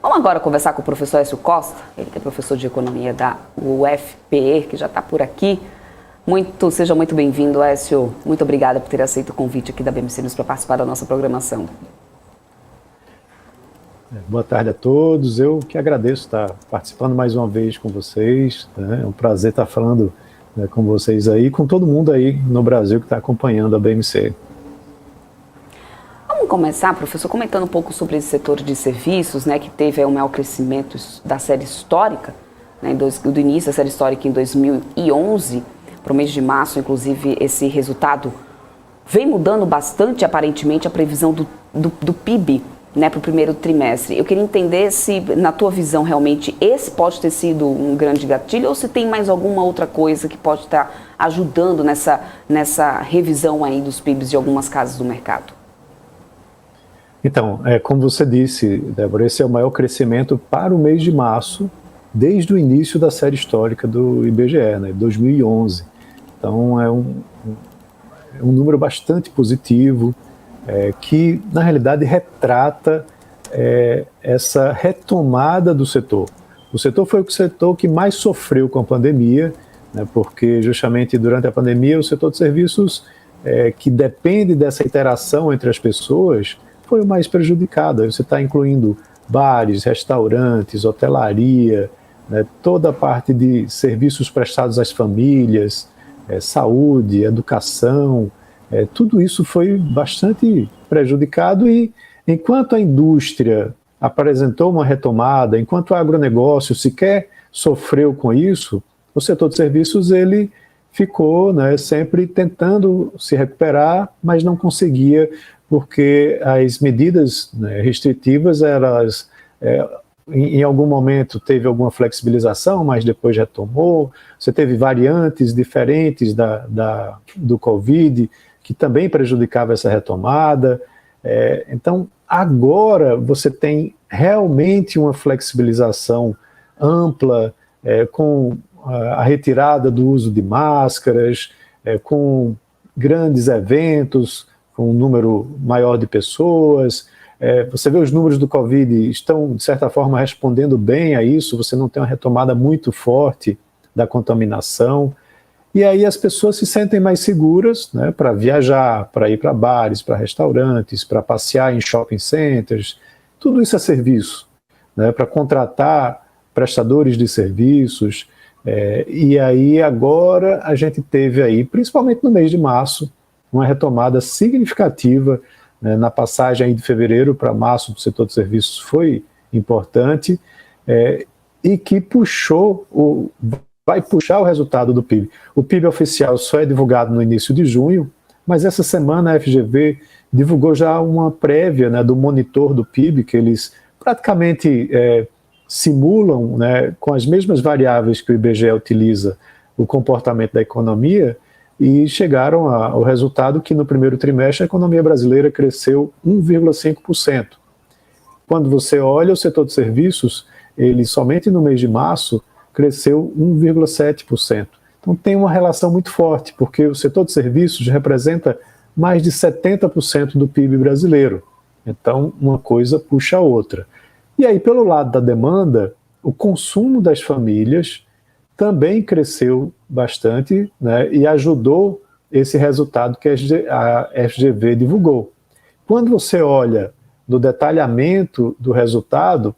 Vamos agora conversar com o professor Écio Costa, ele que é professor de economia da UFPE, que já está por aqui. Seja muito bem-vindo, Écio. Muito obrigada por ter aceito o convite aqui da BMC News para participar da nossa programação. Boa tarde a todos. Eu que agradeço estar participando mais uma vez com vocês. É um prazer estar falando com vocês aí, com todo mundo aí no Brasil que está acompanhando a BMC. Vamos começar, professor, comentando um pouco sobre esse setor de serviços, que teve o maior crescimento da série histórica, do início da série histórica em 2011, para o mês de março, inclusive, esse resultado vem mudando bastante, aparentemente, a previsão do PIB, para o primeiro trimestre. Eu queria entender se, na tua visão, realmente, esse pode ter sido um grande gatilho ou se tem mais alguma outra coisa que pode estar ajudando nessa revisão aí dos PIBs de algumas casas do mercado. Então, como você disse, Débora, esse é o maior crescimento para o mês de março, desde o início da série histórica do IBGE, 2011. Então, é um número bastante positivo, que, na realidade, retrata essa retomada do setor. O setor foi o setor que mais sofreu com a pandemia, porque, justamente, durante a pandemia, o setor de serviços, que depende dessa interação entre as pessoas, foi o mais prejudicado. Aí você está incluindo bares, restaurantes, hotelaria, toda a parte de serviços prestados às famílias, saúde, educação, tudo isso foi bastante prejudicado e enquanto a indústria apresentou uma retomada, enquanto o agronegócio sequer sofreu com isso, o setor de serviços ele ficou sempre tentando se recuperar, mas não conseguia, porque as medidas restritivas, elas, em algum momento teve alguma flexibilização, mas depois retomou. Você teve variantes diferentes do Covid, que também prejudicavam essa retomada. Então, agora você tem realmente uma flexibilização ampla, com a retirada do uso de máscaras, com grandes eventos, com um número maior de pessoas. Você vê os números do Covid estão, de certa forma, respondendo bem a isso, você não tem uma retomada muito forte da contaminação, e aí as pessoas se sentem mais seguras para viajar, para ir para bares, para restaurantes, para passear em shopping centers, tudo isso é serviço, para contratar prestadores de serviços, e aí agora a gente teve aí, principalmente no mês de março, uma retomada significativa, na passagem aí de fevereiro para março do setor de serviços foi importante, e que vai puxar o resultado do PIB. O PIB oficial só é divulgado no início de junho, mas essa semana a FGV divulgou já uma prévia do monitor do PIB, que eles praticamente simulam, com as mesmas variáveis que o IBGE utiliza, o comportamento da economia, e chegaram ao resultado que no primeiro trimestre a economia brasileira cresceu 1,5%. Quando você olha o setor de serviços, ele somente no mês de março cresceu 1,7%. Então tem uma relação muito forte, porque o setor de serviços representa mais de 70% do PIB brasileiro. Então uma coisa puxa a outra. E aí, pelo lado da demanda, o consumo das famílias também cresceu bastante, e ajudou esse resultado que a FGV divulgou. Quando você olha no detalhamento do resultado,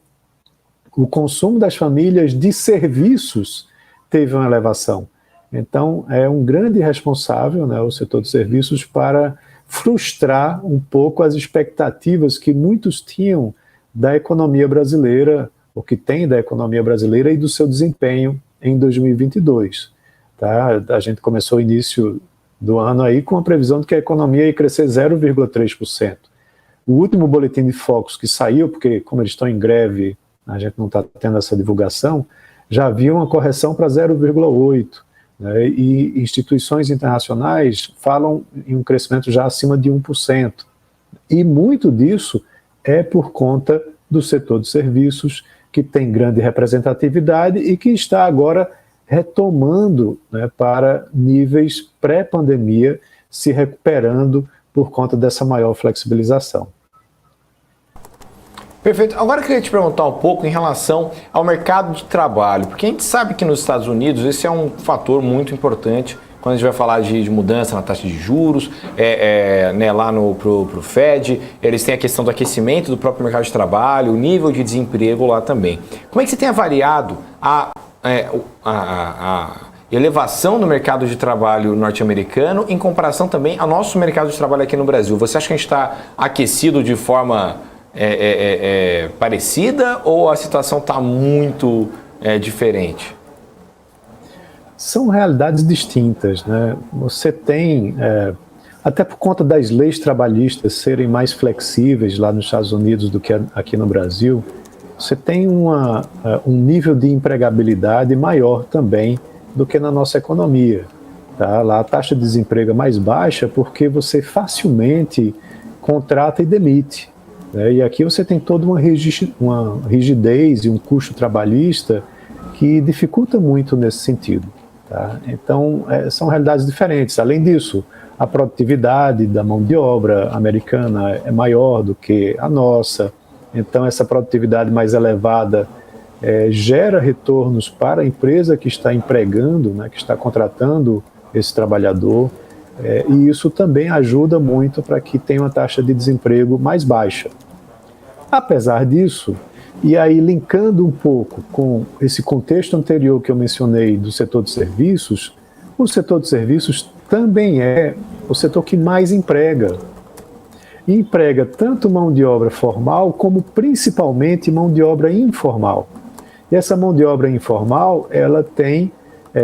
o consumo das famílias de serviços teve uma elevação. Então, é um grande responsável, o setor de serviços, para frustrar um pouco as expectativas que muitos tinham da economia brasileira, ou que tem da economia brasileira e do seu desempenho em 2022. Tá? A gente começou o início do ano aí com a previsão de que a economia ia crescer 0,3%. O último boletim de Focus que saiu, porque como eles estão em greve, a gente não está tendo essa divulgação, já havia uma correção para 0,8%. E instituições internacionais falam em um crescimento já acima de 1%. E muito disso é por conta do setor de serviços, que tem grande representatividade e que está agora retomando para níveis pré-pandemia, se recuperando por conta dessa maior flexibilização. Perfeito. Agora eu queria te perguntar um pouco em relação ao mercado de trabalho, porque a gente sabe que nos Estados Unidos esse é um fator muito importante quando a gente vai falar de mudança na taxa de juros, né, lá pro Fed, eles têm a questão do aquecimento do próprio mercado de trabalho, o nível de desemprego lá também. Como é que você tem avaliado a elevação do mercado de trabalho norte-americano em comparação também ao nosso mercado de trabalho aqui no Brasil? Você acha que a gente está aquecido de forma parecida ou a situação está muito diferente? São realidades distintas, né? Você tem, até por conta das leis trabalhistas serem mais flexíveis lá nos Estados Unidos do que aqui no Brasil, você tem um nível de empregabilidade maior também do que na nossa economia. Tá? Lá a taxa de desemprego é mais baixa porque você facilmente contrata e demite. Né? E aqui você tem toda uma rigidez e um custo trabalhista que dificulta muito nesse sentido. Tá? Então, são realidades diferentes. Além disso, a produtividade da mão de obra americana é maior do que a nossa. Então, essa produtividade mais elevada gera retornos para a empresa que está empregando, né, que está contratando esse trabalhador. E isso também ajuda muito para que tenha uma taxa de desemprego mais baixa. Apesar disso, e aí linkando um pouco com esse contexto anterior que eu mencionei do setor de serviços, o setor de serviços também é o setor que mais emprega. E emprega tanto mão de obra formal como principalmente mão de obra informal. E essa mão de obra informal, ela tem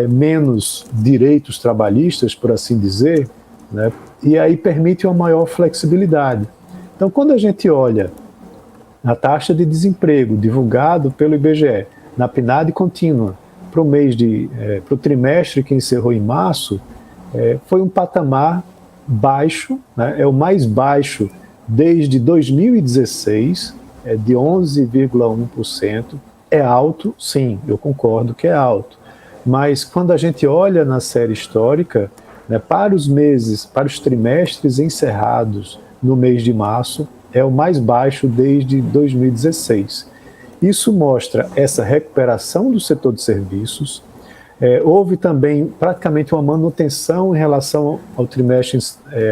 menos direitos trabalhistas, por assim dizer, né? E aí permite uma maior flexibilidade. Então, quando a gente olha a taxa de desemprego divulgado pelo IBGE na PNAD contínua para o trimestre que encerrou em março, foi um patamar baixo, né? É o mais baixo desde 2016, de 11,1%. É alto? Sim, eu concordo que é alto. Mas quando a gente olha na série histórica, né, para os trimestres encerrados no mês de março, é o mais baixo desde 2016. Isso mostra essa recuperação do setor de serviços. Houve também praticamente uma manutenção em relação ao trimestre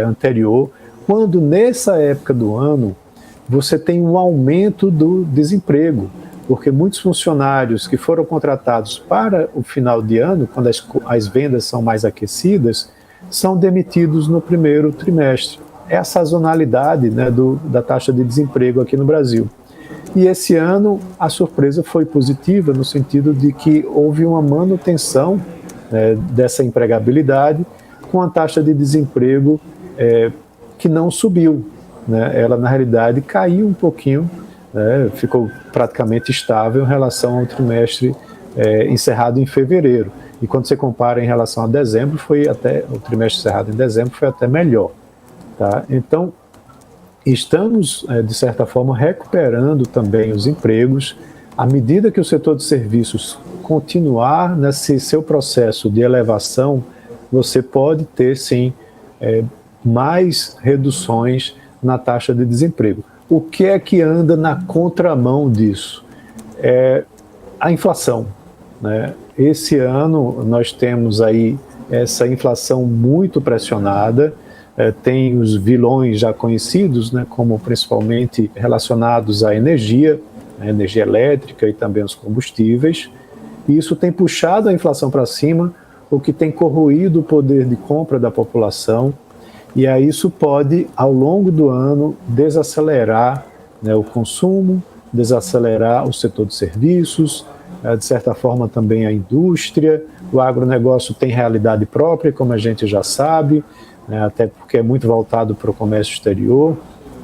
anterior, quando nessa época do ano você tem um aumento do desemprego, porque muitos funcionários que foram contratados para o final de ano, quando as vendas são mais aquecidas, são demitidos no primeiro trimestre. É a sazonalidade, né, da taxa de desemprego aqui no Brasil. E esse ano a surpresa foi positiva, no sentido de que houve uma manutenção dessa empregabilidade, com a taxa de desemprego que não subiu. Né? Ela, na realidade, caiu um pouquinho, ficou praticamente estável em relação ao trimestre encerrado em fevereiro. E quando você compara em relação a dezembro, o trimestre encerrado em dezembro foi até melhor. Tá? Então, estamos, de certa forma, recuperando também os empregos. À medida que o setor de serviços continuar nesse seu processo de elevação, você pode ter, sim, mais reduções na taxa de desemprego. O que é que anda na contramão disso? A inflação. Né? Esse ano nós temos aí essa inflação muito pressionada. Tem os vilões já conhecidos, né, como principalmente relacionados à energia, a energia elétrica e também os combustíveis. E isso tem puxado a inflação para cima, o que tem corroído o poder de compra da população. E aí isso pode, ao longo do ano, desacelerar, né, o consumo, desacelerar o setor de serviços, de certa forma também a indústria. O agronegócio tem realidade própria, como a gente já sabe, até porque é muito voltado para o comércio exterior,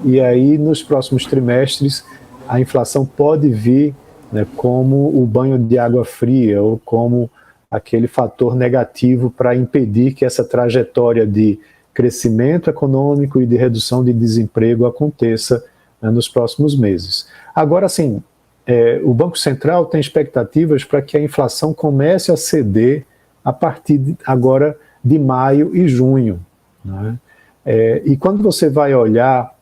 e aí nos próximos trimestres a inflação pode vir, né, como o banho de água fria, ou como aquele fator negativo para impedir que essa trajetória de crescimento econômico e de redução de desemprego aconteça, né, nos próximos meses. Agora, sim, o Banco Central tem expectativas para que a inflação comece a ceder a partir agora de maio e junho. E quando você vai olhar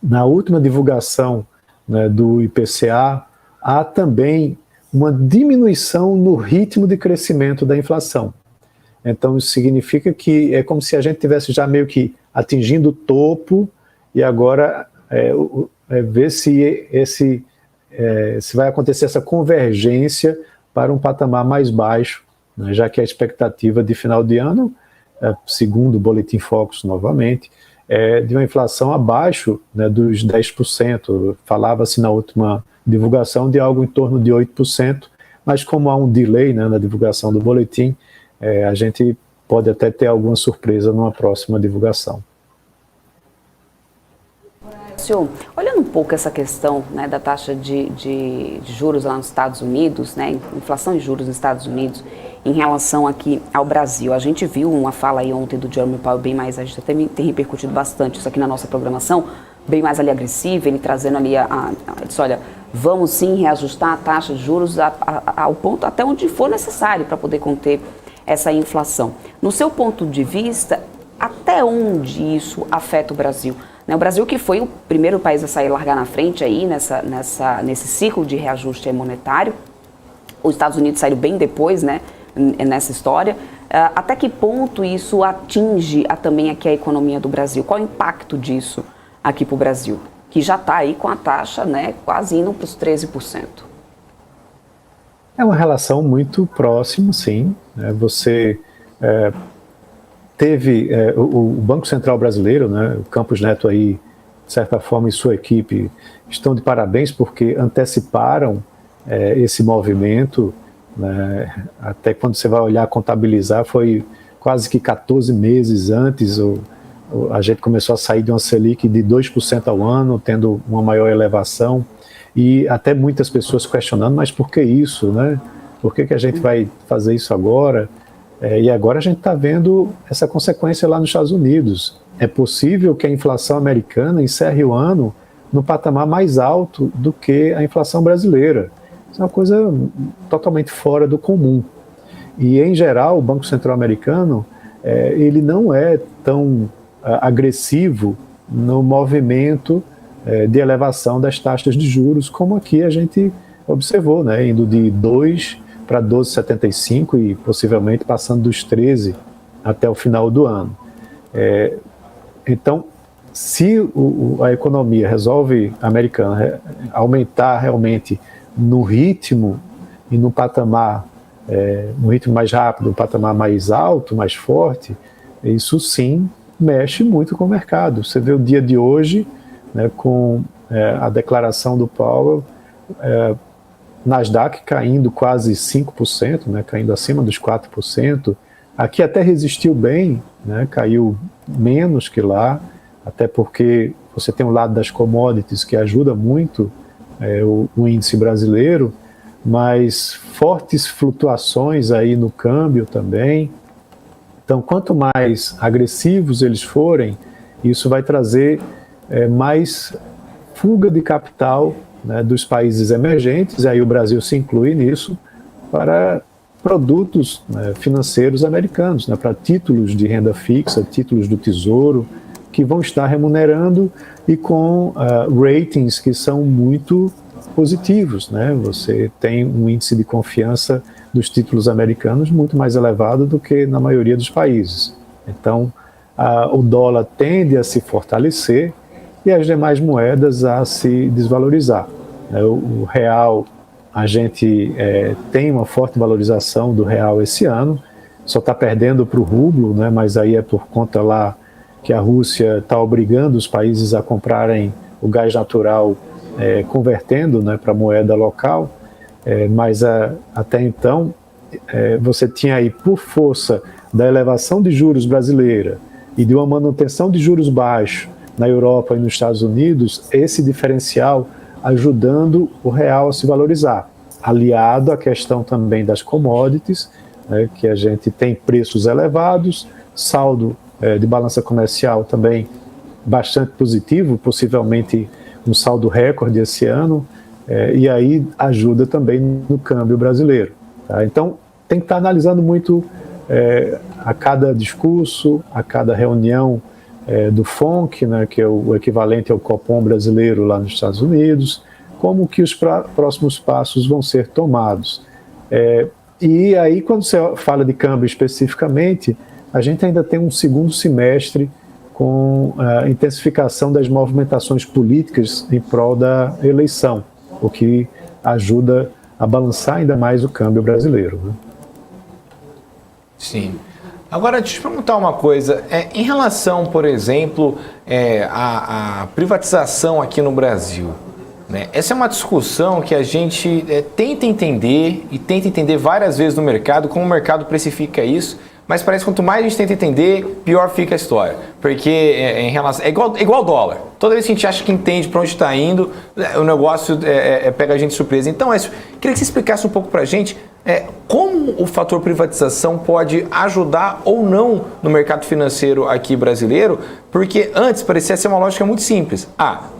na última divulgação né, do IPCA, há também uma diminuição no ritmo de crescimento da inflação. Então, isso significa que é como se a gente tivesse já meio que atingindo o topo e agora ver se vai acontecer essa convergência para um patamar mais baixo, né, já que a expectativa de final de ano, segundo o Boletim Focus novamente, é de uma inflação abaixo, né, dos 10%. Falava-se na última divulgação de algo em torno de 8%, mas como há um delay, né, na divulgação do boletim, a gente pode até ter alguma surpresa numa próxima divulgação. Senhor, olhando um pouco essa questão, né, da taxa de juros lá nos Estados Unidos, né, inflação de juros nos Estados Unidos, em relação aqui ao Brasil, a gente viu uma fala aí ontem do Jerome Powell bem mais, a gente até tem repercutido bastante isso aqui na nossa programação, bem mais ali agressiva, ele trazendo ali ele disse, olha, vamos sim reajustar a taxa de juros ao ponto até onde for necessário para poder conter essa inflação. No seu ponto de vista, até onde isso afeta o Brasil? O Brasil, que foi o primeiro país a sair largar na frente aí nesse ciclo de reajuste monetário, os Estados Unidos saíram bem depois, né, nessa história. Até que ponto isso atinge também aqui a economia do Brasil? Qual o impacto disso aqui para o Brasil? Que já está aí com a taxa, né, quase indo para os 13%. É uma relação muito próxima, sim. Você teve o Banco Central Brasileiro, né, o Campos Neto aí, de certa forma, e sua equipe estão de parabéns porque anteciparam esse movimento, né, até quando você vai olhar, contabilizar, foi quase que 14 meses antes a gente começou a sair de uma Selic de 2% ao ano, tendo uma maior elevação, e até muitas pessoas questionando, mas por que isso, né? Por que a gente vai fazer isso agora? E agora a gente está vendo essa consequência lá nos Estados Unidos. É possível que a inflação americana encerre o ano no patamar mais alto do que a inflação brasileira. Isso é uma coisa totalmente fora do comum. E, em geral, o Banco Central americano, ele não é tão agressivo no movimento de elevação das taxas de juros, como aqui a gente observou, né, indo de 2 para 12,75 e possivelmente passando dos 13 até o final do ano. Então, se a economia resolve americana aumentar realmente no ritmo e no patamar, no ritmo mais rápido, um patamar mais alto, mais forte, isso sim mexe muito com o mercado. Você vê o dia de hoje, né, com a declaração do Powell, Nasdaq caindo quase 5%, né, caindo acima dos 4%. Aqui até resistiu bem, né, caiu menos que lá, até porque você tem o lado das commodities que ajuda muito o índice brasileiro, mas fortes flutuações aí no câmbio também. Então, quanto mais agressivos eles forem, isso vai trazer mais fuga de capital, né, dos países emergentes, e aí o Brasil se inclui nisso, para produtos, né, financeiros americanos, né, para títulos de renda fixa, títulos do Tesouro, que vão estar remunerando e com ratings que são muito positivos, né? Você tem um índice de confiança dos títulos americanos muito mais elevado do que na maioria dos países. Então, o dólar tende a se fortalecer e as demais moedas a se desvalorizar. O real, a gente tem uma forte valorização do real esse ano, só está perdendo para o rublo, né? Mas aí é por conta lá que a Rússia está obrigando os países a comprarem o gás natural, convertendo, né, para moeda local, mas até então você tinha aí, por força da elevação de juros brasileira e de uma manutenção de juros baixos na Europa e nos Estados Unidos, esse diferencial ajudando o real a se valorizar, aliado à questão também das commodities, né, que a gente tem preços elevados, saldo de balança comercial também bastante positivo, possivelmente um saldo recorde esse ano, e aí ajuda também no câmbio brasileiro. Tá? Então, tem que estar analisando muito a cada discurso, a cada reunião do FONC, né, que é o equivalente ao Copom brasileiro lá nos Estados Unidos, como que os próximos passos vão ser tomados. E aí, quando você fala de câmbio especificamente, a gente ainda tem um segundo semestre com a intensificação das movimentações políticas em prol da eleição, o que ajuda a balançar ainda mais o câmbio brasileiro, né? Sim. Agora, deixa eu te perguntar uma coisa. Em relação, por exemplo, à privatização aqui no Brasil, né? Essa é uma discussão que a gente tenta entender várias vezes no mercado, como o mercado precifica isso, mas parece que quanto mais a gente tenta entender, pior fica a história. Porque em relação, é igual dólar. Toda vez que a gente acha que entende para onde está indo, o negócio pega a gente de surpresa. Então, queria que você explicasse um pouco para a gente como o fator privatização pode ajudar ou não no mercado financeiro aqui brasileiro, porque antes parecia ser uma lógica muito simples.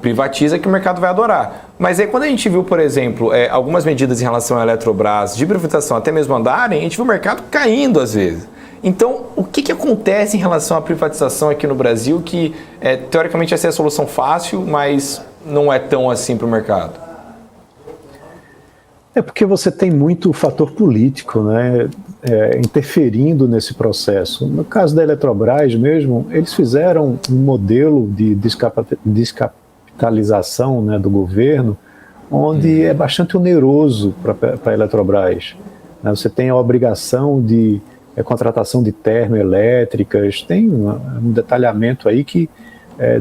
Privatiza que o mercado vai adorar. Mas aí quando a gente viu, por exemplo, algumas medidas em relação à Eletrobras de privatização até mesmo andarem, a gente viu o mercado caindo às vezes. Então, o que acontece em relação à privatização aqui no Brasil que, teoricamente, essa é a solução fácil, mas não é tão assim para o mercado? É porque você tem muito fator político, né, interferindo nesse processo. No caso da Eletrobras mesmo, eles fizeram um modelo de descapitalização, né, do governo, onde é bastante oneroso para a Eletrobras. Você tem a obrigação de contratação de termoelétricas, tem um detalhamento aí que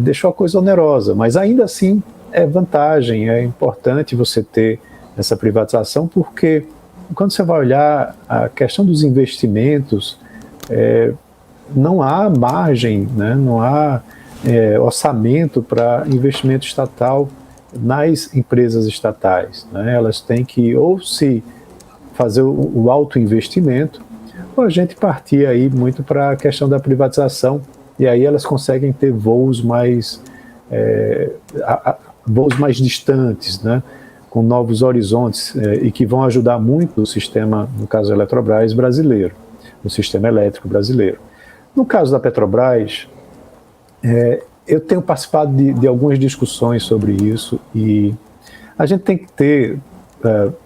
deixou a coisa onerosa, mas ainda assim é vantagem, é importante você ter essa privatização, porque quando você vai olhar a questão dos investimentos, não há margem, né, não há orçamento para investimento estatal nas empresas estatais, né? Elas têm que ou se fazer o autoinvestimento, ou a gente partir aí muito para a questão da privatização, e aí elas conseguem ter voos mais distantes, né, com novos horizontes, e que vão ajudar muito o sistema, no caso da Eletrobras, brasileiro, o sistema elétrico brasileiro. No caso da Petrobras, eu tenho participado de algumas discussões sobre isso, e a gente tem que ter,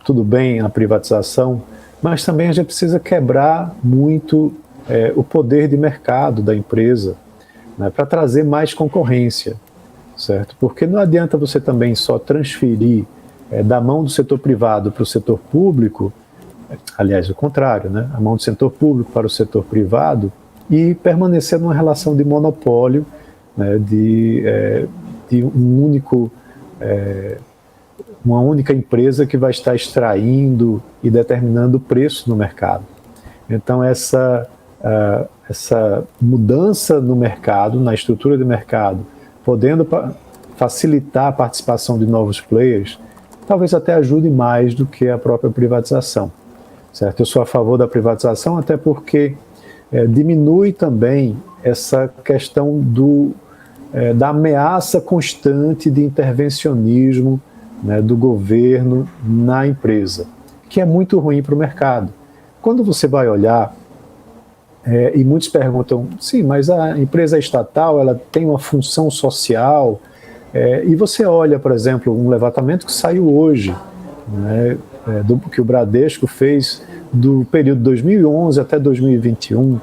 tudo bem, a privatização, mas também a gente precisa quebrar muito o poder de mercado da empresa, né, para trazer mais concorrência, certo? Porque não adianta você também só transferir da mão do setor privado para o setor público, aliás, o contrário, né? A mão do setor público para o setor privado, e permanecer numa relação de monopólio, né, de uma única empresa que vai estar extraindo e determinando o preço no mercado. Então, essa mudança no mercado, na estrutura de mercado, podendo facilitar a participação de novos players, talvez até ajude mais do que a própria privatização, certo? Eu sou a favor da privatização, até porque diminui também essa questão da ameaça constante de intervencionismo, né, do governo na empresa, que é muito ruim para o mercado. Quando você vai olhar, e muitos perguntam, sim, mas a empresa estatal, ela tem uma função social, e você olha, por exemplo, um levantamento que saiu hoje, né, que o Bradesco fez do período 2011 até 2021,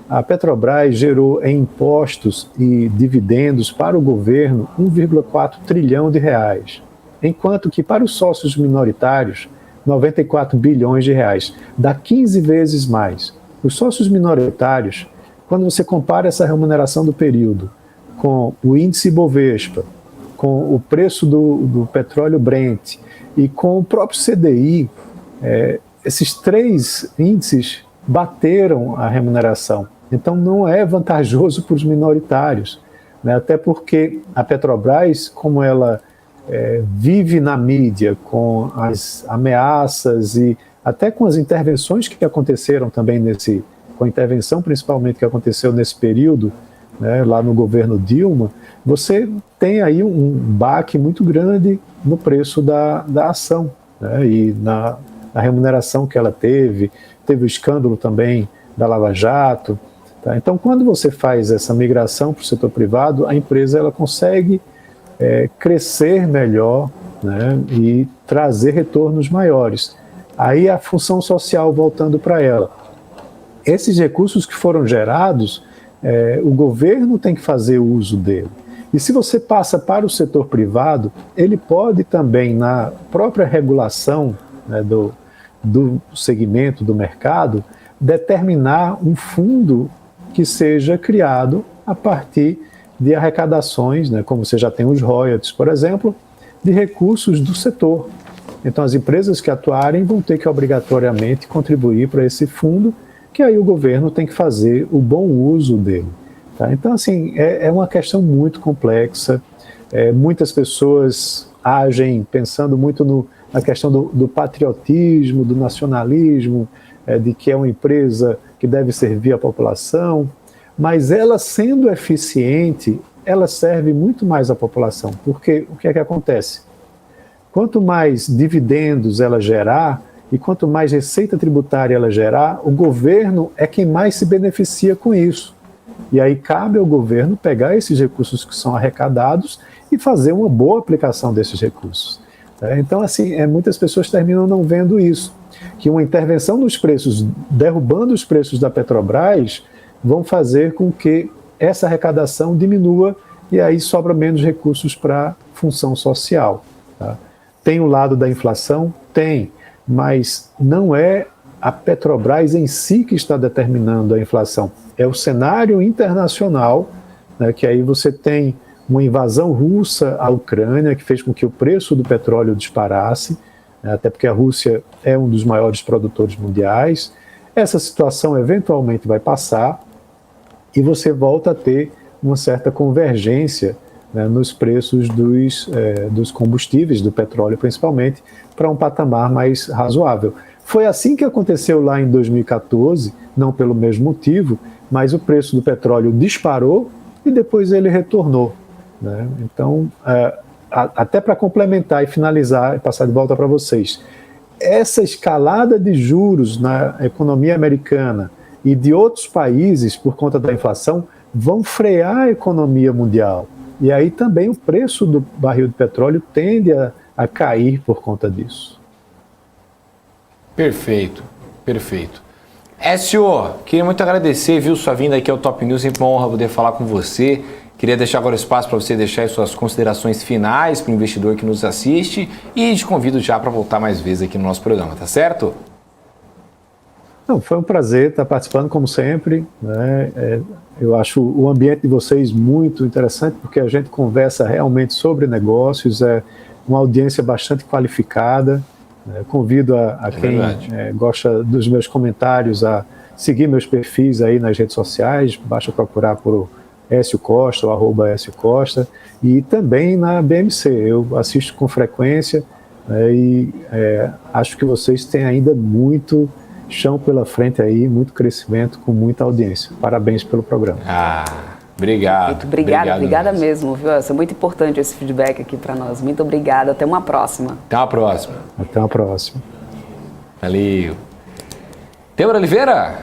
a Petrobras gerou em impostos e dividendos para o governo 1,4 trilhão de reais, enquanto que para os sócios minoritários, 94 bilhões de reais, dá 15 vezes mais. Os sócios minoritários, quando você compara essa remuneração do período com o índice Bovespa, com o preço do petróleo Brent e com o próprio CDI, esses três índices bateram a remuneração. Então não é vantajoso para os minoritários, né? Até porque a Petrobras, como ela vive na mídia com as ameaças e até com as intervenções que aconteceram também com a intervenção principalmente que aconteceu nesse período, né, lá no governo Dilma, você tem aí um baque muito grande no preço da ação, né, e na remuneração que ela teve o escândalo também da Lava Jato. Tá? Então, quando você faz essa migração para o setor privado, a empresa ela consegue crescer melhor, né, e trazer retornos maiores. Aí a função social voltando para ela. Esses recursos que foram gerados, o governo tem que fazer uso dele. E se você passa para o setor privado, ele pode também, na própria regulação, né, do segmento, do mercado, determinar um fundo que seja criado a partir de arrecadações, né, como você já tem os royalties, por exemplo, de recursos do setor. Então as empresas que atuarem vão ter que obrigatoriamente contribuir para esse fundo, que aí o governo tem que fazer o bom uso dele. Tá? Então, assim, é uma questão muito complexa. Muitas pessoas agem pensando muito na questão do patriotismo, do nacionalismo, de que é uma empresa que deve servir a população, mas ela sendo eficiente, ela serve muito mais à população, porque o que é que acontece? Quanto mais dividendos ela gerar e quanto mais receita tributária ela gerar, o governo é quem mais se beneficia com isso. E aí cabe ao governo pegar esses recursos que são arrecadados e fazer uma boa aplicação desses recursos. Então, assim, muitas pessoas terminam não vendo isso, que uma intervenção nos preços, derrubando os preços da Petrobras, vão fazer com que essa arrecadação diminua e aí sobra menos recursos para função social. Tá? Tem o lado da inflação? Tem, mas não é a Petrobras em si que está determinando a inflação. É o cenário internacional, né, que aí você tem uma invasão russa à Ucrânia, que fez com que o preço do petróleo disparasse, né, até porque a Rússia é um dos maiores produtores mundiais. Essa situação eventualmente vai passar e você volta a ter uma certa convergência, né, nos preços dos combustíveis, do petróleo principalmente, para um patamar mais razoável. Foi assim que aconteceu lá em 2014, não pelo mesmo motivo, mas o preço do petróleo disparou e depois ele retornou. Né? Então, até para complementar e finalizar e passar de volta para vocês, essa escalada de juros na economia americana e de outros países por conta da inflação vão frear a economia mundial. E aí também o preço do barril de petróleo tende a cair por conta disso. Perfeito, perfeito. Écio, queria muito agradecer, viu, sua vinda aqui ao Top News, sempre uma honra poder falar com você. Queria deixar agora espaço para você deixar as suas considerações finais para o investidor que nos assiste e te convido já para voltar mais vezes aqui no nosso programa, tá certo? Não, foi um prazer estar participando, como sempre, né? Eu acho o ambiente de vocês muito interessante, porque a gente conversa realmente sobre negócios, é uma audiência bastante qualificada. Convido a quem gosta dos meus comentários a seguir meus perfis aí nas redes sociais, basta procurar por Écio Costa, ou @Écio Costa, e também na BMC, eu assisto com frequência, e acho que vocês têm ainda muito chão pela frente aí, muito crescimento, com muita audiência. Parabéns pelo programa. Obrigado. Muito obrigada mesmo, viu? É muito importante esse feedback aqui para nós. Muito obrigada, até uma próxima. Até uma próxima. Até uma próxima. Valeu. Débora Oliveira,